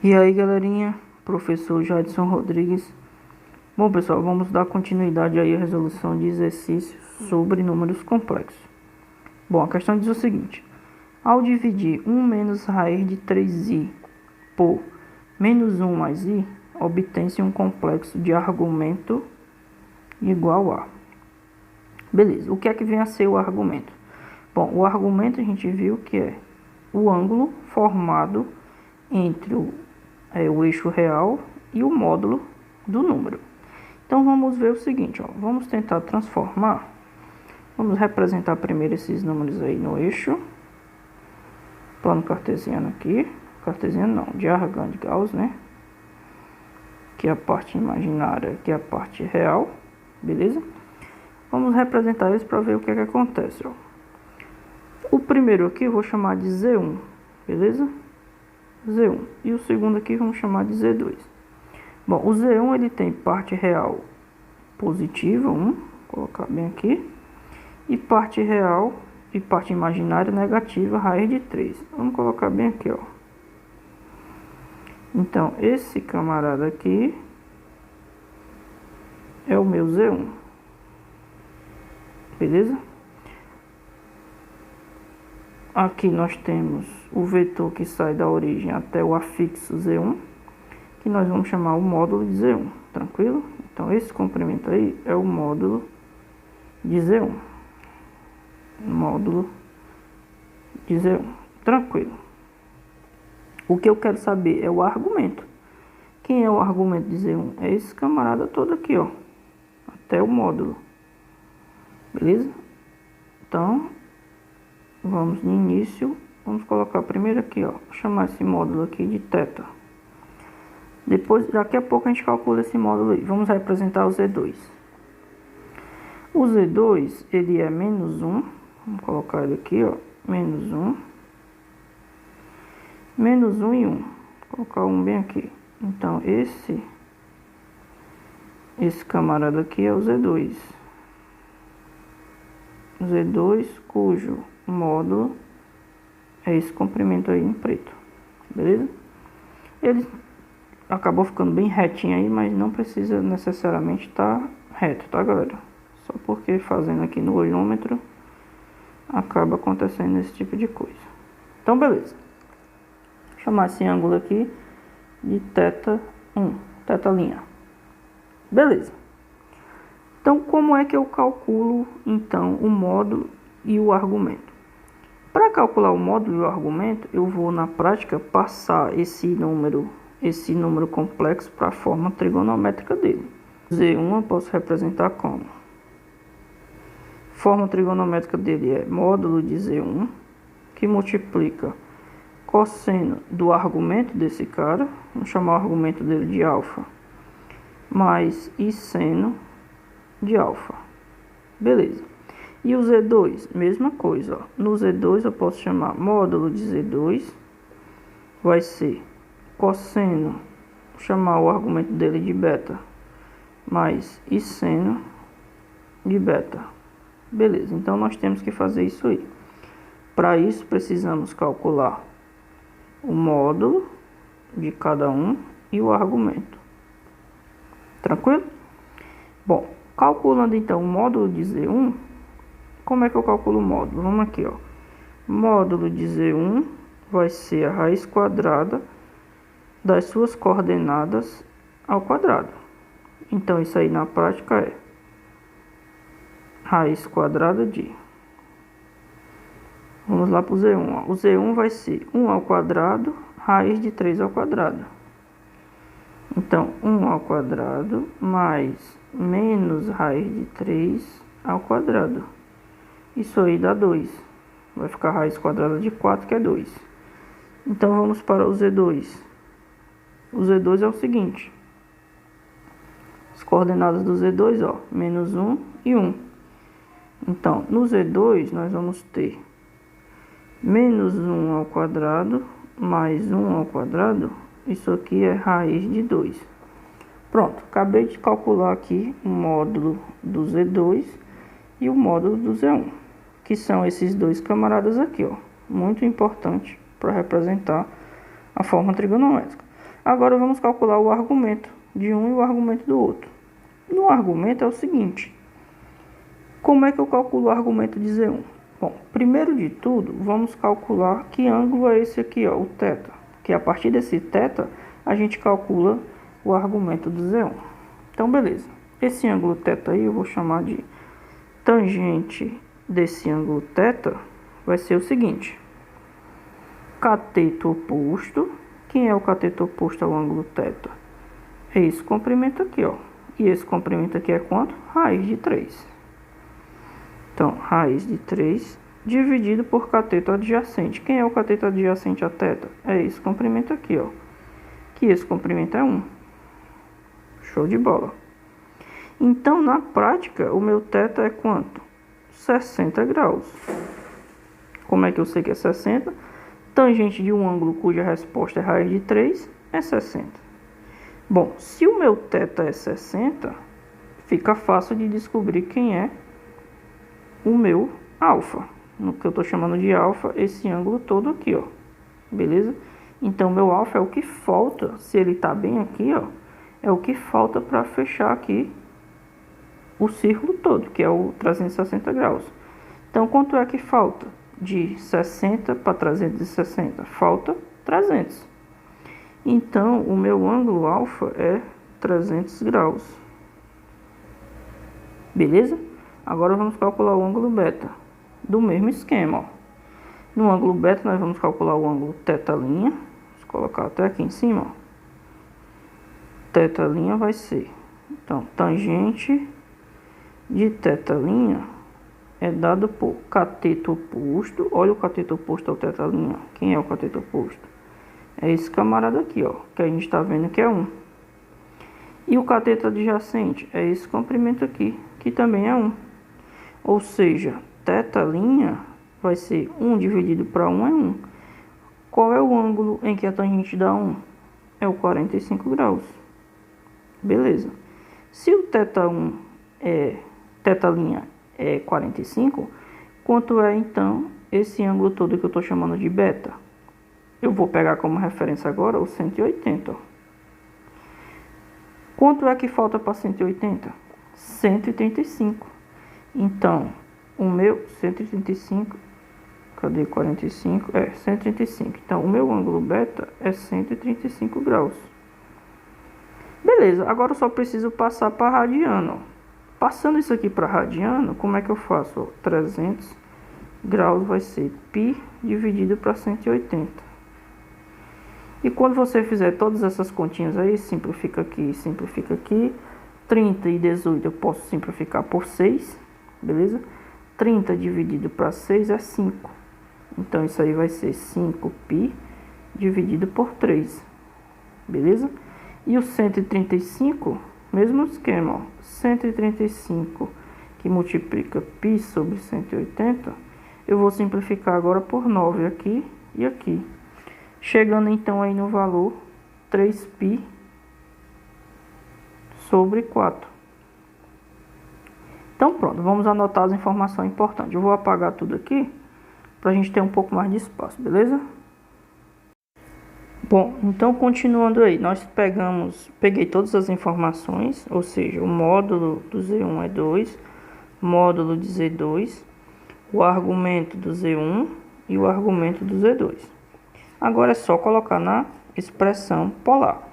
E aí, galerinha, professor Jadson Rodrigues. Bom, pessoal, vamos dar continuidade aí à resolução de exercícios sobre números complexos. Bom, a questão diz o seguinte: ao dividir 1 menos raiz de 3i por menos 1 mais i, obtém-se um complexo de argumento igual a... Beleza, o que é que vem a ser o argumento? Bom, o argumento a gente viu que é o ângulo formado entre o eixo real e o módulo do número. Então vamos ver o seguinte, ó, vamos tentar transformar, vamos representar primeiro esses números aí no eixo, plano cartesiano aqui, cartesiano não, diagrama de Gauss, né? Que é a parte imaginária, que é a parte real, beleza? Vamos representar isso para ver o que é que acontece, ó. O primeiro aqui eu vou chamar de Z1, beleza? Z1. E o segundo aqui vamos chamar de Z2. Bom, o Z1 ele tem parte real positiva, 1, vou colocar bem aqui. E parte real e parte imaginária negativa, raiz de 3. Vamos colocar bem aqui, ó. Então, esse camarada aqui é o meu Z1. Beleza? Aqui nós temos o vetor que sai da origem até o afixo Z1, que nós vamos chamar o módulo de Z1, tranquilo? Então, esse comprimento aí é o módulo de Z1. Módulo de Z1, tranquilo. O que eu quero saber é o argumento. Quem é o argumento de Z1? É esse camarada todo aqui, ó, até o módulo. Beleza? Então, vamos no início, vamos colocar primeiro aqui, ó, vou chamar esse módulo aqui de θ. Depois, daqui a pouco a gente calcula esse módulo aí. Vamos representar o Z2. O Z2, ele é menos 1, vamos colocar ele aqui, ó, menos 1. Menos 1 e 1, vou colocar 1 bem aqui. Então, esse camarada aqui é o Z2. Z2, cujo módulo é esse comprimento aí em preto, beleza? Ele acabou ficando bem retinho aí, mas não precisa necessariamente estar reto, tá, galera? Só porque fazendo aqui no olhômetro acaba acontecendo esse tipo de coisa. Então, beleza. Vou chamar esse ângulo aqui de θ1, θ'. Beleza. Então, como é que eu calculo, então, o módulo e o argumento? Para calcular o módulo e o argumento, eu vou, na prática, passar esse número complexo para a forma trigonométrica dele. Z1 eu posso representar como? Forma trigonométrica dele é módulo de Z1, que multiplica cosseno do argumento desse cara, vamos chamar o argumento dele de alfa, mais e seno de alfa. Beleza. E o Z2, mesma coisa, ó. No Z2 eu posso chamar módulo de Z2, vai ser cosseno, vou chamar o argumento dele de beta, mais e seno de beta. Beleza, então nós temos que fazer isso aí. Para isso precisamos calcular o módulo de cada um e o argumento. Tranquilo? Bom, calculando então o módulo de Z1, como é que eu calculo o módulo? Vamos aqui, ó. Módulo de Z1 vai ser a raiz quadrada das suas coordenadas ao quadrado. Então, isso aí na prática é raiz quadrada de... Vamos lá para o Z1, ó. O Z1 vai ser 1 ao quadrado, raiz de 3 ao quadrado. Então, 1 ao quadrado mais menos raiz de 3 ao quadrado. Isso aí dá 2. Vai ficar raiz quadrada de 4, que é 2. Então, vamos para o Z2. O Z2 é o seguinte. As coordenadas do Z2, ó, menos 1 e 1. Então, no Z2, nós vamos ter menos 1 ao quadrado mais 1 ao quadrado. Isso aqui é raiz de 2. Pronto, acabei de calcular aqui o módulo do Z2 e o módulo do Z1, que são esses dois camaradas aqui, ó. Muito importante para representar a forma trigonométrica. Agora vamos calcular o argumento de um e o argumento do outro. No argumento é o seguinte: como é que eu calculo o argumento de Z1? Bom, primeiro de tudo, vamos calcular que ângulo é esse aqui, ó, o θ. Que a partir desse θ, a gente calcula o argumento do Z1. Então, beleza. Esse ângulo θ aí eu vou chamar de tangente desse ângulo θ, vai ser o seguinte: cateto oposto. Quem é o cateto oposto ao ângulo θ? É esse comprimento aqui, ó. E esse comprimento aqui é quanto? Raiz de 3. Então, raiz de 3 dividido por cateto adjacente. Quem é o cateto adjacente a θ? É esse comprimento aqui, ó. Que esse comprimento é 1. Show de bola. Então, na prática, o meu θ é quanto? 60 graus. Como é que eu sei que é 60? Tangente de um ângulo cuja resposta é raiz de 3 é 60. Bom, se o meu θ é 60, fica fácil de descobrir quem é o meu alfa. No que eu estou chamando de alfa, esse ângulo todo aqui, ó. Beleza? Então, meu alfa é o que falta, se ele está bem aqui, ó, é o que falta para fechar aqui o círculo todo, que é o 360 graus. Então, quanto é que falta? De 60 para 360, falta 300. Então, o meu ângulo alfa é 300 graus. Beleza? Agora vamos calcular o ângulo beta. Do mesmo esquema, ó. No ângulo beta, nós vamos calcular o ângulo θ'. Vamos colocar até aqui em cima, ó. Θ' vai ser, então, tangente de θ' é dado por cateto oposto. Olha o cateto oposto ao θ'. Quem é o cateto oposto? É esse camarada aqui, ó, que a gente está vendo que é 1. E o cateto adjacente é esse comprimento aqui, que também é 1. Ou seja, θ' vai ser 1 dividido para 1 é 1. Qual é o ângulo em que a tangente dá 1? É o 45 graus. Beleza. Se o θ', θ' é 45, quanto é então esse ângulo todo que eu estou chamando de beta? Eu vou pegar como referência agora o 180. Ó. Quanto é que falta para 180? 135. Então, o meu 135, cadê 45? 135. Então, o meu ângulo beta é 135 graus. Beleza, agora eu só preciso passar para radiano. Ó. Passando isso aqui para radiano, como é que eu faço? Ó, 300 graus vai ser π dividido para 180. E quando você fizer todas essas continhas aí, simplifica aqui, 30 e 18 eu posso simplificar por 6, beleza? 30 dividido para 6 é 5. Então, isso aí vai ser 5π dividido por 3, beleza? E o 135, mesmo esquema, ó, 135 que multiplica π sobre 180, eu vou simplificar agora por 9 aqui e aqui. Chegando então aí no valor 3π sobre 4. Então pronto, vamos anotar as informações importantes. Eu vou apagar tudo aqui para a gente ter um pouco mais de espaço, beleza? Bom, então continuando aí, peguei todas as informações, ou seja, o módulo do Z1 é 2, módulo de Z2, o argumento do Z1 e o argumento do Z2. Agora é só colocar na expressão polar.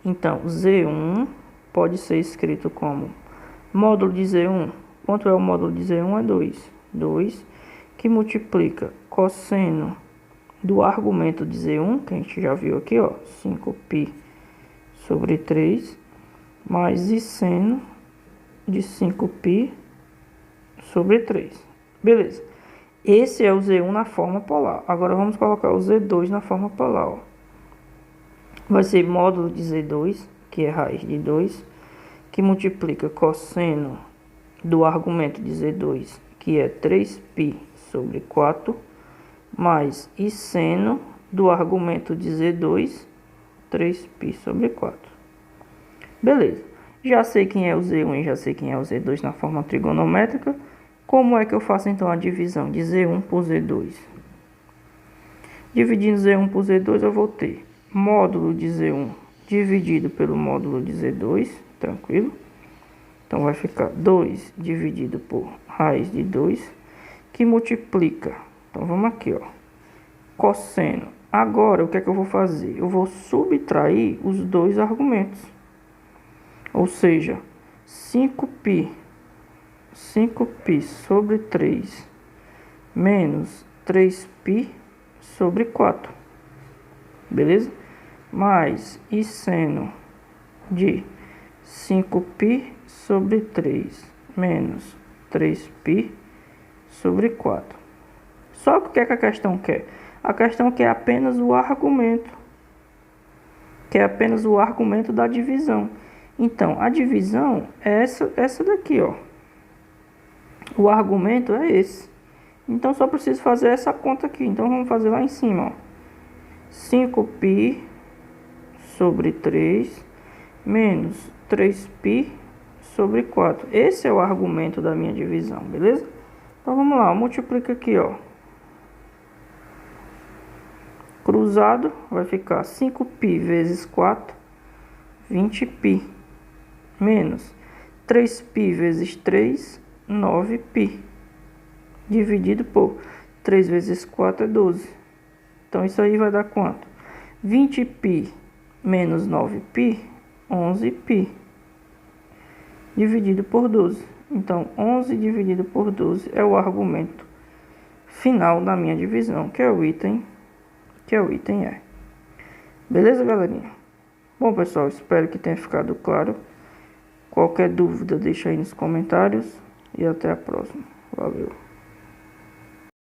Então, Z1 pode ser escrito como módulo de Z1. Quanto é o módulo de Z1? É 2. 2 que multiplica cosseno do argumento de Z1, que a gente já viu aqui, ó, 5π sobre 3, mais e seno de 5π sobre 3. Beleza. Esse é o Z1 na forma polar. Agora vamos colocar o Z2 na forma polar, ó. Vai ser módulo de Z2, que é raiz de 2, que multiplica cosseno do argumento de Z2, que é 3π sobre 4, mais e seno do argumento de Z2, 3π sobre 4. Beleza. Já sei quem é o Z1 e já sei quem é o Z2 na forma trigonométrica. Como é que eu faço então a divisão de Z1 por Z2? Dividindo Z1 por Z2, eu vou ter módulo de Z1 dividido pelo módulo de Z2, tranquilo? Então vai ficar 2 dividido por raiz de 2, que multiplica. Então vamos aqui, ó. Cosseno. Agora, o que é que eu vou fazer? Eu vou subtrair os dois argumentos. Ou seja, 5π sobre 3 menos 3π sobre 4. Beleza? Mais e seno de 5π sobre 3 menos 3π sobre 4. Só que o que é que a questão quer? A questão quer apenas o argumento. Quer apenas o argumento da divisão. Então, a divisão é essa daqui, ó. O argumento é esse. Então, só preciso fazer essa conta aqui. Então, vamos fazer lá em cima, ó. 5π sobre 3 menos 3π sobre 4. Esse é o argumento da minha divisão, beleza? Então, vamos lá. Multiplica aqui, ó. Cruzado vai ficar 5π vezes 4, 20π, menos 3π vezes 3, 9π, dividido por 3 vezes 4 é 12. Então, isso aí vai dar quanto? 20π menos 9π, 11π, dividido por 12. Então, 11 dividido por 12 é o argumento final da minha divisão, que é o item E. Beleza, galerinha? Bom, pessoal, espero que tenha ficado claro. Qualquer dúvida, deixa aí nos comentários. E até a próxima. Valeu!